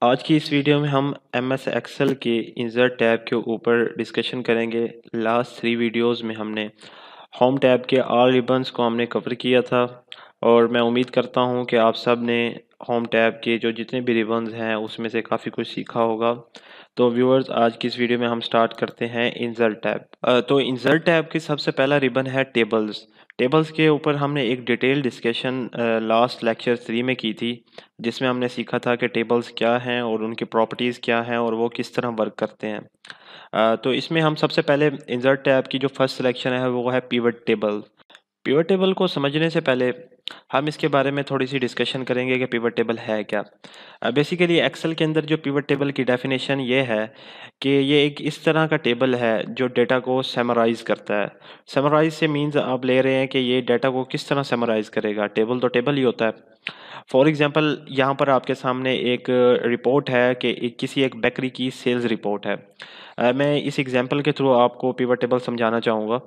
आज की इस वीडियो में हम MS एक्सेल के इंसर्ट टैब के ऊपर डिस्कशन करेंगे। लास्ट 3 वीडियोस में हमने होम टैब के ऑल रिबन्स को हमने कवर किया था और मैं उम्मीद करता हूं कि आप सब ने होम टैब के जो जितने भी रिबन्स हैं उसमें से काफ़ी कुछ सीखा होगा। तो व्यूअर्स, आज की इस वीडियो में हम स्टार्ट करते हैं इंसर्ट टैब। तो इंसर्ट टैब की सबसे पहला रिबन है टेबल्स। टेबल्स के ऊपर हमने एक डिटेल डिस्कशन लास्ट लेक्चर 3 में की थी, जिसमें हमने सीखा था कि टेबल्स क्या हैं और उनकी प्रॉपर्टीज़ क्या हैं और वो किस तरह वर्क करते हैं। तो इसमें हम सबसे पहले इंसर्ट टैब की जो फर्स्ट सिलेक्शन है वो है पिवट टेबल। पिवट टेबल को समझने से पहले हम इसके बारे में थोड़ी सी डिस्कशन करेंगे कि पिवट टेबल है क्या। बेसिकली एक्सेल के अंदर जो पिवट टेबल की डेफिनेशन ये है कि ये एक इस तरह का टेबल है जो डेटा को समराइज करता है। समराइज से मीन्स आप ले रहे हैं कि ये डेटा को किस तरह समराइज करेगा। टेबल तो टेबल ही होता है। फॉर एग्जांपल यहाँ पर आपके सामने एक रिपोर्ट है कि किसी एक बेकरी की सेल्स रिपोर्ट है। मैं इस एग्जांपल के थ्रू आपको पिवट टेबल समझाना चाहूँगा।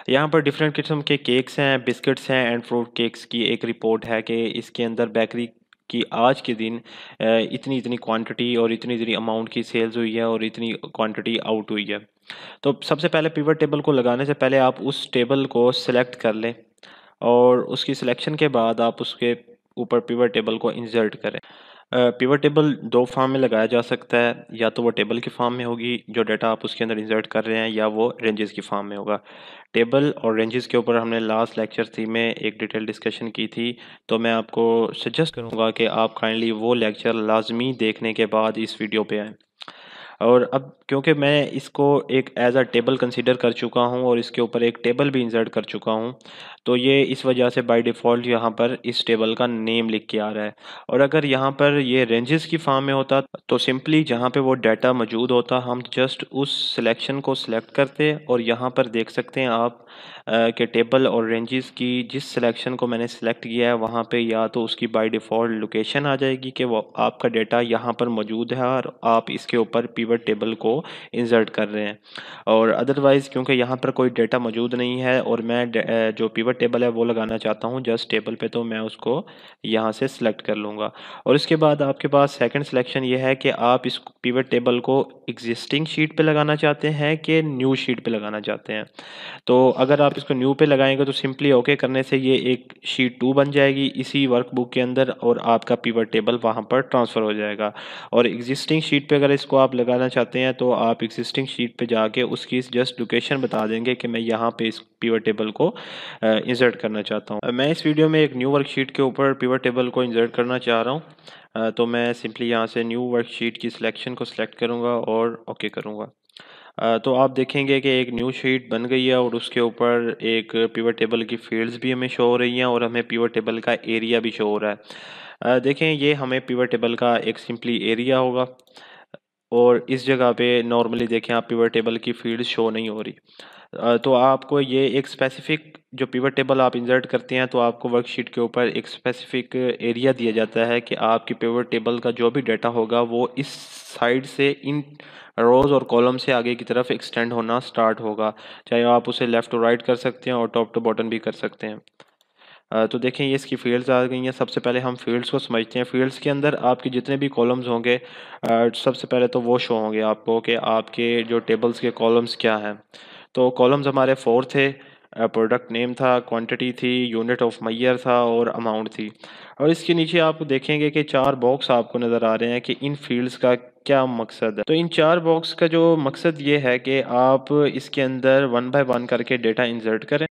यहाँ पर डिफरेंट किस्म के केक्स हैं, बिस्किट्स हैं एंड फ्रूट केक्स की एक रिपोर्ट है कि इसके अंदर बेकरी की आज के दिन इतनी इतनी क्वांटिटी और इतनी इतनी अमाउंट की सेल्स हुई है और इतनी क्वांटिटी आउट हुई है। तो सबसे पहले पिवट टेबल को लगाने से पहले आप उस टेबल को सिलेक्ट कर लें और उसकी सिलेक्शन के बाद आप उसके ऊपर पिवट टेबल को इंसर्ट करें। पिवट टेबल दो फॉर्म में लगाया जा सकता है, या तो वो टेबल की फॉर्म में होगी जो डाटा आप उसके अंदर इंसर्ट कर रहे हैं, या वो रेंजेस की फॉर्म में होगा। टेबल और रेंजेस के ऊपर हमने लास्ट लेक्चर 3 में एक डिटेल डिस्कशन की थी, तो मैं आपको सजेस्ट करूंगा कि आप काइंडली वो लेक्चर लाजमी देखने के बाद इस वीडियो पे आएँ। और अब क्योंकि मैं इसको एक एज अ टेबल कंसीडर कर चुका हूँ और इसके ऊपर एक टेबल भी इंसर्ट कर चुका हूँ, तो ये इस वजह से बाय डिफ़ॉल्ट यहाँ पर इस टेबल का नेम लिख के आ रहा है। और अगर यहाँ पर ये रेंजेस की फॉर्म में होता तो सिंपली जहाँ पे वो डाटा मौजूद होता हम जस्ट उस सिलेक्शन को सिलेक्ट करते और यहाँ पर देख सकते हैं आप कि टेबल और रेंजेस की जिस सिलेक्शन को मैंने सिलेक्ट किया है वहाँ पे या तो उसकी बाय डिफ़ॉल्ट लोकेशन आ जाएगी कि वो आपका डाटा यहाँ पर मौजूद है और आप इसके ऊपर पिवट टेबल को इंसर्ट कर रहे हैं। और अदरवाइज़ क्योंकि यहाँ पर कोई डाटा मौजूद नहीं है और मैं जो पिवट टेबल है वो लगाना चाहता हूँ जस्ट टेबल पे, तो मैं उसको यहाँ से सिलेक्ट कर लूँगा। और इसके बाद आपके पास सेकंड सिलेक्शन ये है कि आप इस पिवट टेबल को एग्जिस्टिंग शीट पे लगाना चाहते हैं कि न्यू शीट पे लगाना चाहते हैं। तो अगर आप इसको न्यू पे लगाएंगे तो सिंपली ओके करने से ये एक शीट 2 बन जाएगी इसी वर्कबुक के अंदर और आपका पिवट टेबल वहाँ पर ट्रांसफ़र हो जाएगा। और एग्जिस्टिंग शीट पे अगर इसको आप लगाना चाहते हैं तो आप एग्जिस्टिंग शीट पे जाके उसकी जस्ट लोकेशन बता देंगे कि मैं यहाँ पे इस पिवट टेबल को इंसर्ट करना चाहता हूँ। मैं इस वीडियो में एक न्यू वर्कशीट के ऊपर पिवट टेबल को इंसर्ट करना चाह रहा हूँ। तो मैं सिंपली यहाँ से न्यू वर्कशीट की सिलेक्शन को सिलेक्ट करूँगा और ओके करूँगा। तो आप देखेंगे कि एक न्यू शीट बन गई है और उसके ऊपर एक पिवट टेबल की फील्ड्स भी हमें शो हो रही हैं और हमें पिवट टेबल का एरिया भी शो हो रहा है। देखें, ये हमें पिवट टेबल का एक सिंपली एरिया होगा और इस जगह पे नॉर्मली देखें आप पिवट टेबल की फील्ड शो नहीं हो रही। तो आपको ये एक स्पेसिफिक जो पिवट टेबल आप इंसर्ट करते हैं तो आपको वर्कशीट के ऊपर एक स्पेसिफिक एरिया दिया जाता है कि आपकी पिवट टेबल का जो भी डाटा होगा वो इस साइड से इन रोज़ और कॉलम से आगे की तरफ एक्सटेंड होना स्टार्ट होगा। चाहे आप उसे लेफ़्ट टू राइट कर सकते हैं और टॉप टू बॉटम भी कर सकते हैं। तो देखें, ये इसकी फ़ील्ड्स आ गई हैं। सबसे पहले हम फ़ील्ड्स को समझते हैं। फ़ील्ड्स के अंदर आपके जितने भी कॉलम्स होंगे, सबसे पहले तो वो शो होंगे आपको कि आपके जो टेबल्स के कॉलम्स क्या हैं। तो कॉलम्स हमारे 4 थे। प्रोडक्ट नेम था, क्वांटिटी थी, यूनिट ऑफ मेजर था और अमाउंट थी। और इसके नीचे आप देखेंगे कि 4 बॉक्स आपको नज़र आ रहे हैं कि इन फ़ील्ड्स का क्या मकसद है। तो इन 4 बॉक्स का जो मकसद ये है कि आप इसके अंदर 1 बाय 1 करके डेटा इंसर्ट करें।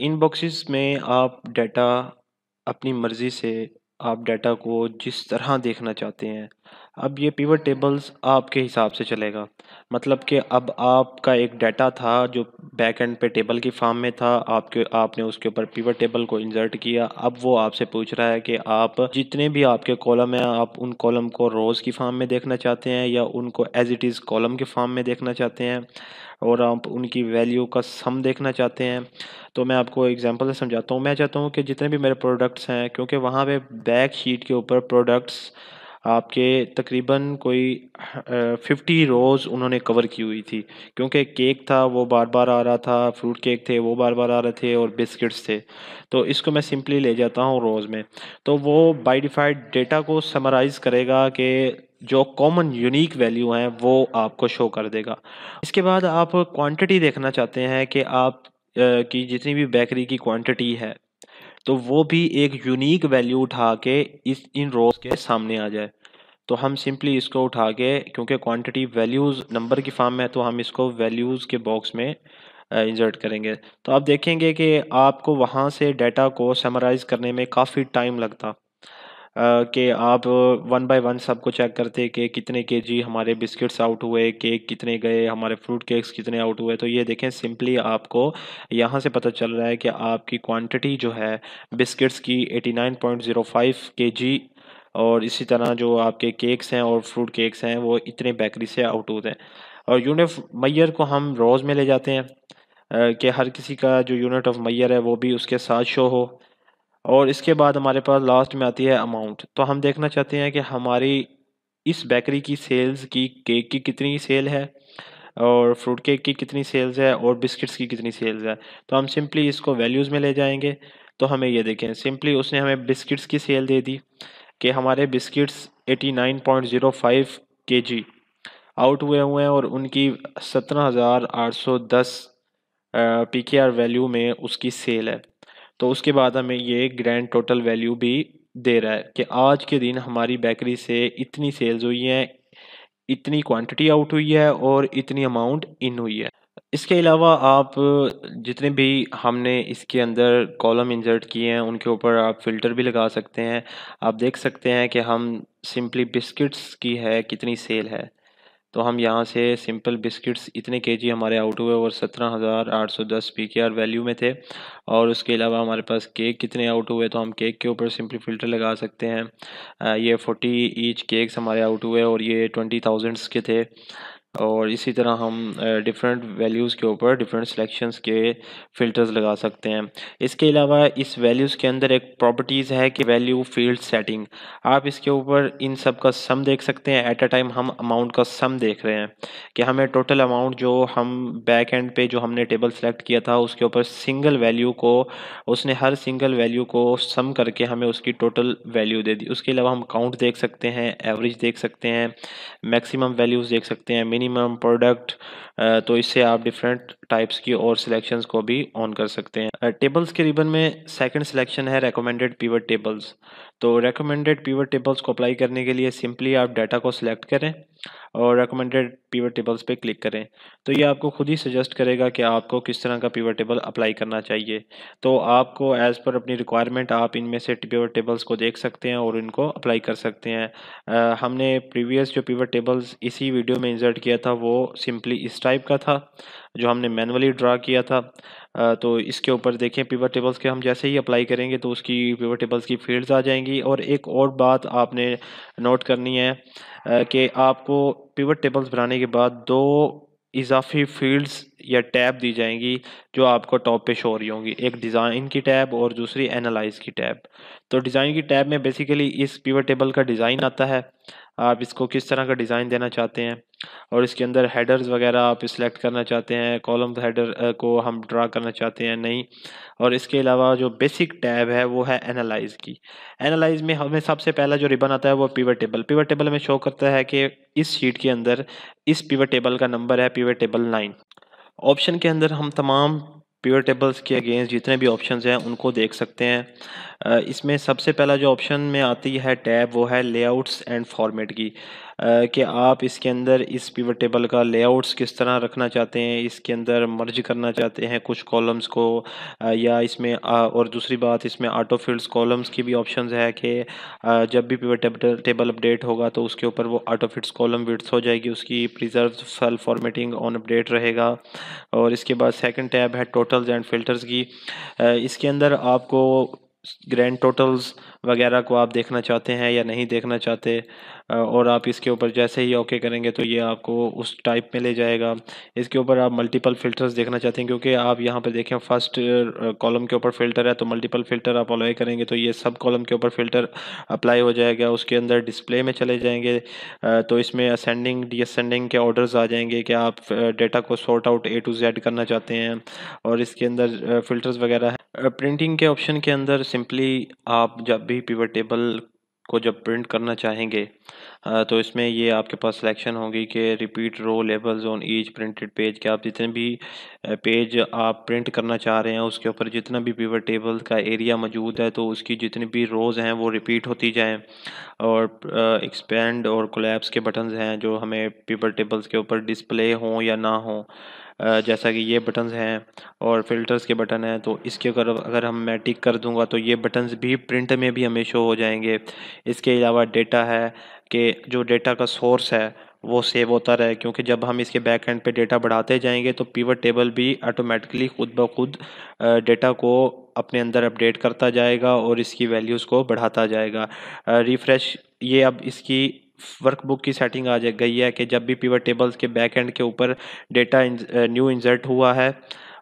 इन बॉक्सेस में आप डाटा अपनी मर्ज़ी से आप डाटा को जिस तरह देखना चाहते हैं। अब ये पिवट टेबल्स आपके हिसाब से चलेगा। मतलब कि अब आपका एक डाटा था जो बैक एंड पे टेबल की फॉर्म में था, आपने उसके ऊपर पिवट टेबल को इंसर्ट किया। अब वो आपसे पूछ रहा है कि आप जितने भी आपके कॉलम हैं, आप उन कॉलम को रोज़ की फॉर्म में देखना चाहते हैं या उनको एज़ इट इज़ कॉलम के फॉर्म में देखना चाहते हैं और आप उनकी वैल्यू का सम देखना चाहते हैं। तो मैं आपको एग्जांपल से समझाता हूँ। मैं चाहता हूँ कि जितने भी मेरे प्रोडक्ट्स हैं, क्योंकि वहाँ पे बैक शीट के ऊपर प्रोडक्ट्स आपके तकरीबन कोई 50 रोज़ उन्होंने कवर की हुई थी, क्योंकि केक था वो बार बार आ रहा था, फ्रूट केक थे वो बार बार आ रहे थे, और बिस्किट्स थे। तो इसको मैं सिंपली ले जाता हूँ रोज़ में, तो वो बाय डिफ़ॉल्ट डेटा को समराइज़ करेगा कि जो कॉमन यूनिक वैल्यू हैं वो आपको शो कर देगा। इसके बाद आप क्वांटिटी देखना चाहते हैं कि आप की जितनी भी बेकरी की क्वांटिटी है, तो वो भी एक यूनिक वैल्यू उठा के इस इन रोज़ के सामने आ जाए। तो हम सिंपली इसको उठा के, क्योंकि क्वांटिटी वैल्यूज़ नंबर की फॉर्म में है, तो हम इसको वैल्यूज़ के बॉक्स में इंसर्ट करेंगे। तो आप देखेंगे कि आपको वहाँ से डाटा को समराइज़ करने में काफ़ी टाइम लगता, कि आप वन बाय वन सबको चेक करते कि कितने केजी हमारे बिस्किट्स आउट हुए, केक कितने गए, हमारे फ्रूट केक्स कितने आउट हुए। तो ये देखें, सिंपली आपको यहाँ से पता चल रहा है कि आपकी क्वांटिटी जो है बिस्किट्स की 89.05 केजी, और इसी तरह जो आपके केक्स हैं और फ्रूट केक्स हैं वो इतने बेकरी से आउट होते हैं। और यूनिट मैयर को हम रोज़ में ले जाते हैं, कि हर किसी का जो यूनिट ऑफ मैयर है वो भी उसके साथ शो हो। और इसके बाद हमारे पास लास्ट में आती है अमाउंट। तो हम देखना चाहते हैं कि हमारी इस बेकरी की सेल्स की, केक की कितनी सेल है, और फ्रूट केक की कितनी सेल्स है, और बिस्किट्स की कितनी सेल्स है। तो हम सिंपली इसको वैल्यूज़ में ले जाएंगे। तो हमें ये देखें, सिंपली उसने हमें बिस्किट्स की सेल दे दी कि हमारे बिस्किट्स 89.05 केजी आउट हुए हैं, और उनकी 17,810 पीकेआर वैल्यू में उसकी सेल है। तो उसके बाद हमें ये ग्रैंड टोटल वैल्यू भी दे रहा है कि आज के दिन हमारी बेकरी से इतनी सेल्स हुई हैं, इतनी क्वांटिटी आउट हुई है, और इतनी अमाउंट इन हुई है। इसके अलावा आप जितने भी हमने इसके अंदर कॉलम इंसर्ट किए हैं उनके ऊपर आप फ़िल्टर भी लगा सकते हैं। आप देख सकते हैं कि हम सिंपली बिस्किट्स की है कितनी सेल है, तो हम यहाँ से सिंपल बिस्किट्स इतने केजी हमारे आउट हुए और 17,810 पीकेआर वैल्यू में थे। और उसके अलावा हमारे पास केक कितने आउट हुए, तो हम केक के ऊपर सिंपली फ़िल्टर लगा सकते हैं। ये 40 ईच केक्स हमारे आउट हुए, और ये 20,000 के थे। और इसी तरह हम डिफरेंट वैल्यूज़ के ऊपर डिफरेंट सिलेक्शंस के फ़िल्टर्स लगा सकते हैं। इसके अलावा इस वैल्यूज़ के अंदर एक प्रॉपर्टीज़ है कि वैल्यू फील्ड सेटिंग। आप इसके ऊपर इन सब का सम देख सकते हैं। एट अ टाइम हम अमाउंट का सम देख रहे हैं कि हमें टोटल अमाउंट जो हम बैक एंड पे जो हमने टेबल सेलेक्ट किया था उसके ऊपर सिंगल वैल्यू को, उसने हर सिंगल वैल्यू को सम करके हमें उसकी टोटल वैल्यू दे दी। उसके अलावा हम काउंट देख सकते हैं, एवरेज देख सकते हैं, मैक्सिमम वैल्यूज़ देख सकते हैं, मिनिमम प्रोडक्ट। तो इससे आप डिफरेंट टाइप्स की और सिलेक्शंस को भी ऑन कर सकते हैं। टेबल्स के रिबन में सेकंड सिलेक्शन है रेकमेंडेड पिवट टेबल्स। तो रेकमेंडेड पिवट टेबल्स को अप्लाई करने के लिए सिंपली आप डाटा को सिलेक्ट करें और रेकमेंडेड पिवट टेबल्स पे क्लिक करें। तो ये आपको खुद ही सजेस्ट करेगा कि आपको किस तरह का पिवट टेबल अप्लाई करना चाहिए। तो आपको एज़ पर अपनी रिक्वायरमेंट आप इनमें से पिवट टेबल्स को देख सकते हैं और इनको अप्लाई कर सकते हैं। हमने प्रीवियस जो पिवट टेबल्स इसी वीडियो में इंसर्ट किया था वो सिंपली इस टाइप का था जो हमने मैनुअली ड्रा किया था। तो इसके ऊपर देखें, पिवट टेबल्स के हम जैसे ही अप्लाई करेंगे तो उसकी पिवट टेबल्स की फील्ड्स आ जाएंगी। और एक और बात आपने नोट करनी है कि आपको पिवट टेबल्स बनाने के बाद दो इजाफी फील्ड्स या टैब दी जाएंगी जो आपको टॉप पे शो हो रही होंगी, एक डिज़ाइन की टैब और दूसरी एनालाइज की टैब। तो डिज़ाइन की टैब में बेसिकली इस पिवट टेबल का डिज़ाइन आता है, आप इसको किस तरह का डिज़ाइन देना चाहते हैं, और इसके अंदर हेडर्स वगैरह आप सिलेक्ट करना चाहते हैं, कॉलम हेडर को हम ड्रा करना चाहते हैं नहीं। और इसके अलावा जो बेसिक टैब है वो है एनालाइज की। एनालाइज में हमें सबसे पहला जो रिबन आता है वो पिवट टेबल में शो करता है कि इस शीट के अंदर इस पिवट टेबल का नंबर है पिवट टेबल 9। ऑप्शन के अंदर हम तमाम पिवट टेबल्स के अगेंस्ट जितने भी ऑप्शंस हैं उनको देख सकते हैं। इसमें सबसे पहला जो ऑप्शन में आती है टैब वो है लेआउट्स एंड फॉर्मेट की, कि आप इसके अंदर इस पिवट टेबल का लेआउट्स किस तरह रखना चाहते हैं, इसके अंदर मर्ज करना चाहते हैं कुछ कॉलम्स को, या इसमें और दूसरी बात इसमें ऑटो फील्ड्स कॉलम्स की भी ऑप्शंस है कि जब भी पिवट टेबल अपडेट होगा तो उसके ऊपर वो ऑटो फिट्स कॉलम विड्थ हो जाएगी, उसकी preserve cell formatting on update रहेगा। और इसके बाद सेकंड टैब है टोटल्स एंड फिल्टर्स की। इसके अंदर आपको ग्रैंड टोटल्स वगैरह को आप देखना चाहते हैं या नहीं देखना चाहते, और आप इसके ऊपर जैसे ही ओके करेंगे तो ये आपको उस टाइप में ले जाएगा। इसके ऊपर आप मल्टीपल फ़िल्टर्स देखना चाहते हैं, क्योंकि आप यहाँ पे देखें फर्स्ट कॉलम के ऊपर फ़िल्टर है, तो मल्टीपल फ़िल्टर आप अप्लाई करेंगे तो ये सब कॉलम के ऊपर फ़िल्टर अप्लाई हो जाएगा। उसके अंदर डिस्प्ले में चले जाएंगे तो इसमें असेंडिंग डिसेंडिंग के ऑर्डर्स आ जाएंगे कि आप डेटा को sort out A to Z करना चाहते हैं, और इसके अंदर फ़िल्टर्स वगैरह हैं। प्रिंटिंग के ऑप्शन के अंदर सिंपली आप जब भी पिवट टेबल को जब प्रिंट करना चाहेंगे तो इसमें ये आपके पास सिलेक्शन होगी कि repeat row labels on each printed page, के आप जितने भी पेज आप प्रिंट करना चाह रहे हैं उसके ऊपर जितना भी पिवट टेबल का एरिया मौजूद है तो उसकी जितनी भी रोज़ हैं वो रिपीट होती जाएं, और एक्सपेंड और कोलैप्स के बटन्स हैं जो हमें पिवट टेबल्स के ऊपर डिस्प्ले हों या ना हों, जैसा कि ये बटन्स हैं और फिल्टर्स के बटन हैं, तो इसके अगर हम मैं टिक कर दूंगा तो ये बटन्स भी प्रिंट में भी हमें शो हो जाएंगे। इसके अलावा डेटा है कि जो डेटा का सोर्स है वो सेव होता रहे, क्योंकि जब हम इसके बैक एंड पे डेटा बढ़ाते जाएंगे तो पिवट टेबल भी ऑटोमेटिकली खुद ब खुद डेटा को अपने अंदर अपडेट करता जाएगा और इसकी वैल्यूज़ को बढ़ाता जाएगा। रिफ्रेश, ये अब इसकी वर्कबुक की सेटिंग आ जा गई है कि जब भी पिवट टेबल्स के बैक एंड के ऊपर डेटा न्यू इंसर्ट हुआ है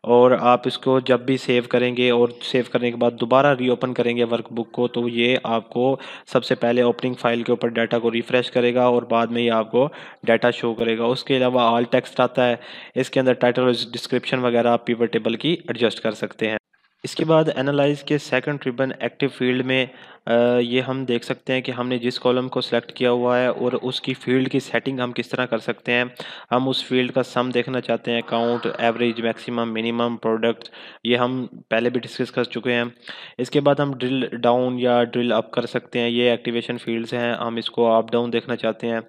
और आप इसको जब भी सेव करेंगे और सेव करने के बाद दोबारा रीओपन करेंगे वर्कबुक को, तो ये आपको सबसे पहले ओपनिंग फाइल के ऊपर डाटा को रिफ़्रेश करेगा और बाद में ये आपको डाटा शो करेगा। उसके अलावा ऑल टेक्स्ट आता है, इसके अंदर टाइटल और डिस्क्रिप्शन वगैरह आप पिवट टेबल की एडजस्ट कर सकते हैं। इसके बाद एनालाइज के सेकंड रिबन एक्टिव फील्ड में ये हम देख सकते हैं कि हमने जिस कॉलम को सिलेक्ट किया हुआ है और उसकी फील्ड की सेटिंग हम किस तरह कर सकते हैं। हम उस फील्ड का सम देखना चाहते हैं, count, average, maximum, minimum, product, ये हम पहले भी डिस्कस कर चुके हैं। इसके बाद हम ड्रिल डाउन या ड्रिल अप कर सकते हैं, ये एक्टिवेशन फील्ड्स हैं, हम इसको अप डाउन देखना चाहते हैं।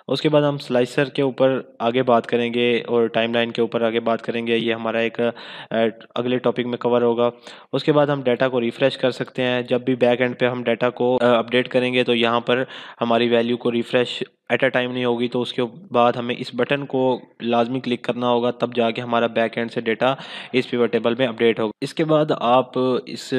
उसके बाद हम स्लाइसर के ऊपर आगे बात करेंगे और टाइमलाइन के ऊपर आगे बात करेंगे, ये हमारा एक अगले टॉपिक में कवर होगा। उसके बाद हम डाटा को रिफ़्रेश कर सकते हैं, जब भी बैक एंड पे हम डाटा को अपडेट करेंगे तो यहाँ पर हमारी वैल्यू को रिफ़्रेश एट अ टाइम नहीं होगी, तो उसके बाद हमें इस बटन को लाजमी क्लिक करना होगा, तब जाके हमारा बैक एंड से डाटा इस पिवट टेबल में अपडेट होगा। इसके बाद आप इस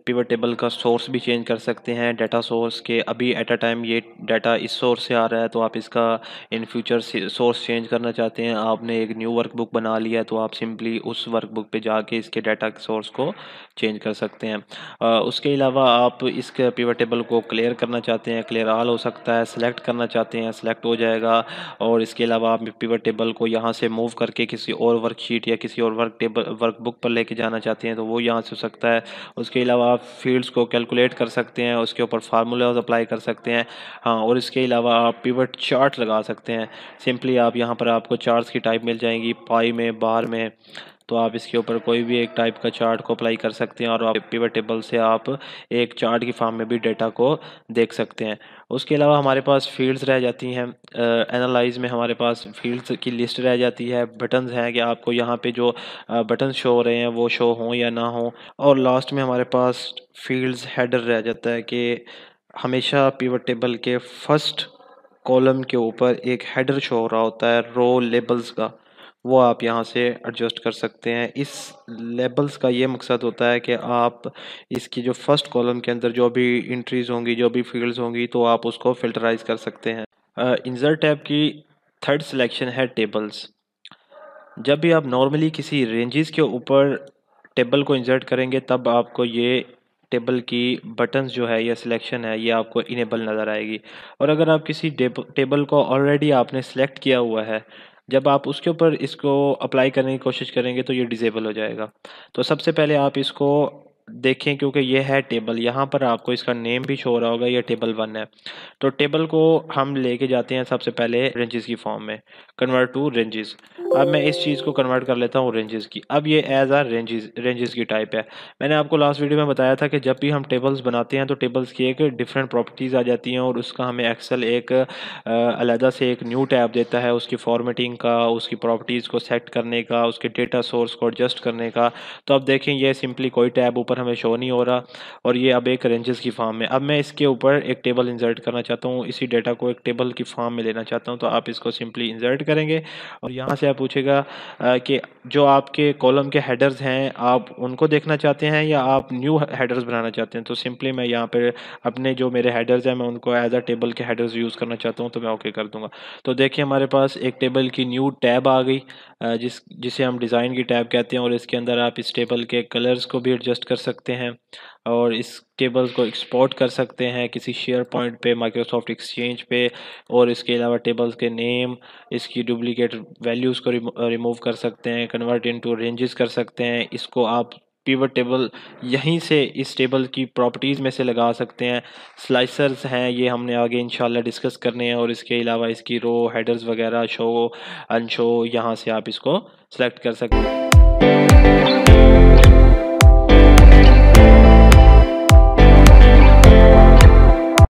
पिवट टेबल का सोर्स भी चेंज कर सकते हैं, डाटा सोर्स के अभी एट अ टाइम ये डाटा इस सोर्स से आ रहा है तो आप इसका इन फ्यूचर सोर्स चेंज करना चाहते हैं, आपने एक न्यू वर्कबुक बना लिया है तो आप सिंपली उस वर्कबुक पे जाके इसके डाटा सोर्स को चेंज कर सकते हैं। उसके अलावा आप इस पिवट टेबल को क्लियर करना चाहते हैं, क्लियर ऑल हो सकता है, सेलेक्ट करना चाहते हैं, सेलेक्ट हो जाएगा। और इसके अलावा आप पिवट टेबल को यहाँ से मूव करके किसी और वर्कशीट या किसी और वर्कबुक पर लेके जाना चाहते हैं तो वो यहाँ से हो सकता है। उसके अलावा आप फील्ड्स को कैलकुलेट कर सकते हैं, उसके ऊपर फार्मूलाज अप्लाई कर सकते हैं। हाँ, और इसके अलावा आप पिवट चार्ट लगा सकते हैं, सिंपली आप यहाँ पर आपको चार्ट्स की टाइप मिल जाएंगी, पाई में, बार में, तो आप इसके ऊपर कोई भी एक टाइप का चार्ट को अप्लाई कर सकते हैं और आप पिवट टेबल से आप एक चार्ट की फॉर्म में भी डेटा को देख सकते हैं। उसके अलावा हमारे पास फील्ड्स रह जाती हैं, एनालाइज में हमारे पास फील्ड्स की लिस्ट रह जाती है, बटन्स हैं कि आपको यहाँ पे जो बटन शो हो रहे हैं वो शो हों या ना हो, और लास्ट में हमारे पास फील्ड्स हेडर रह जाता है कि हमेशा पिवट टेबल के फर्स्ट कॉलम के ऊपर एक हेडर शो हो रहा होता है रो लेबल्स का, वो आप यहाँ से एडजस्ट कर सकते हैं। इस लेबल्स का ये मकसद होता है कि आप इसकी जो फर्स्ट कॉलम के अंदर जो भी एंट्रीज होंगी, जो भी फील्ड्स होंगी, तो आप उसको फिल्टराइज कर सकते हैं। इंसर्ट टैब की थर्ड सिलेक्शन है टेबल्स। जब भी आप नॉर्मली किसी रेंजेस के ऊपर टेबल को इंसर्ट करेंगे तब आपको ये टेबल की बटन्स जो है या सिलेक्शन है ये आपको इनेबल नज़र आएगी, और अगर आप किसी टेबल को ऑलरेडी आपने सेलेक्ट किया हुआ है, जब आप उसके ऊपर इसको अप्लाई करने की कोशिश करेंगे तो ये डिसेबल हो जाएगा। तो सबसे पहले आप इसको देखें, क्योंकि ये है टेबल, यहाँ पर आपको इसका नेम भी शो हो रहा होगा, ये टेबल 1 है। तो टेबल को हम लेके जाते हैं सबसे पहले रेंजेस की फॉर्म में, कन्वर्ट टू रेंजेस। अब मैं इस चीज़ को कन्वर्ट कर लेता हूँ रेंजेस की, अब ये एज आ रेंजेस की टाइप है। मैंने आपको लास्ट वीडियो में बताया था कि जब भी हम टेबल्स बनाते हैं तो टेबल्स की एक डिफरेंट प्रॉपर्टीज़ आ जाती हैं और उसका हमें एक्सेल एक अलहदा से एक न्यू टैब देता है उसकी फॉर्मेटिंग का, उसकी प्रॉपर्टीज़ को सेट करने का, उसके डेटा सोर्स को एडजस्ट करने का। तो अब देखें ये सिंपली कोई टैब ऊपर ऊपर हमें शो नहीं हो रहा, और ये अब एक रेंजेस की फॉर्म में। अब मैं इसके ऊपर एक टेबल इंसर्ट करना चाहता हूँ, इसी डेटा को एक टेबल की फॉर्म में लेना चाहता हूँ। तो आप इसको सिंपली इंसर्ट करेंगे और यहाँ से आप पूछेगा कि जो आपके कॉलम के हेडर्स हैं आप उनको देखना चाहते हैं या आप न्यू हेडर्स बनाना चाहते हैं। तो सिंपली मैं यहाँ पे अपने जो मेरे हेडर्स हैं मैं उनको एज अ टेबल के हेडर्स यूज़ करना चाहता हूँ, तो मैं ओके कर दूंगा। तो देखिए हमारे पास एक टेबल की न्यू टैब आ गई, जिसे हम डिज़ाइन की टैब कहते हैं, और इसके अंदर आप इस टेबल के कलर्स को भी एडजस्ट कर सकते हैं और इस टेबल को एक्सपोर्ट कर सकते हैं किसी शेयर पॉइंट पे, माइक्रोसॉफ्ट एक्सचेंज पे। और इसके अलावा टेबल्स के नेम, इसकी डुप्लीकेट वैल्यूज़ को रिमूव कर सकते हैं, कन्वर्ट इनटू रेंजेस कर सकते हैं। इसको आप पिवट टेबल यहीं से इस टेबल की प्रॉपर्टीज़ में से लगा सकते हैं। स्लाइसर्स हैं, ये हमने आगे इंशाल्लाह डिस्कस करने हैं, और इसके अलावा इसकी रो, हेडर्स वगैरह, शो, अनशो, यहाँ से आप इसको सेलेक्ट कर सकते हैं।